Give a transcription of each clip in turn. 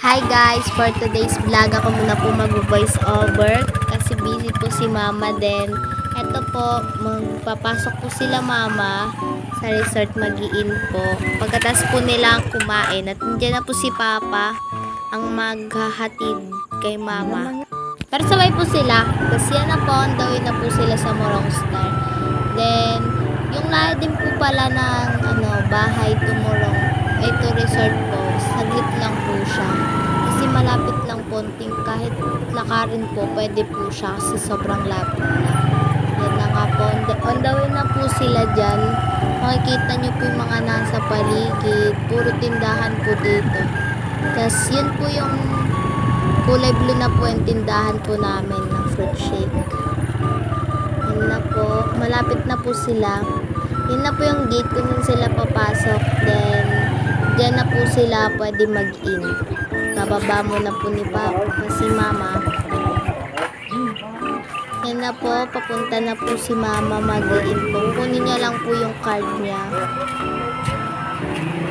Hi guys! For today's vlog, ako muna po mag-voice over kasi busy po si mama din. Eto po, magpapasok po sila mama sa resort, mag-i-in po. Pagkatapos po nilang kumain at nandiyan na po si papa ang maghahatid kay mama. Pero sabay po sila kasi yan na po, on the way na po sila sa Morong Star. Then, yung lahat din po pala ng bahay to Morong, to resort po, saglit lang po siya. Kasi malapit lang konting, kahit lakarin po, pwede po siya kasi sobrang lapit lang. Yan na nga po, on the way na po sila dyan. Makikita nyo po yung mga nasa paligid, puro tindahan po dito. Tapos yun po yung kulay blue na po yung tindahan po namin ng fruit shake. Yan na po, malapit na po sila. Yan na po yung gate kung saan sila papasok. Then, dyan na po sila pwede mag-in. Bababa mo na po ni Papa, si Mama. Yan na po, papunta na po si Mama mag-in po. Kunin niya lang po yung card niya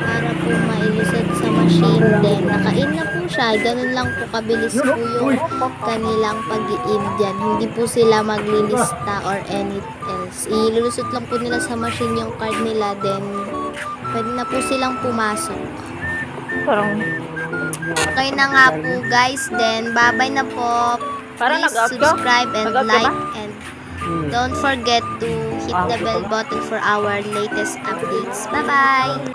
para po mailusot sa machine. Then, naka-in na po siya. Ganun lang po kabilis po yung kanilang pag-i-in dyan. Hindi po sila maglilista or anything else. Ilulusot lang po nila sa machine yung card nila. Then, pwede na po silang pumasok. Okay na nga po guys. Then, bye-bye na po. Please subscribe and like and don't forget to hit the bell button for our latest updates. Bye-bye!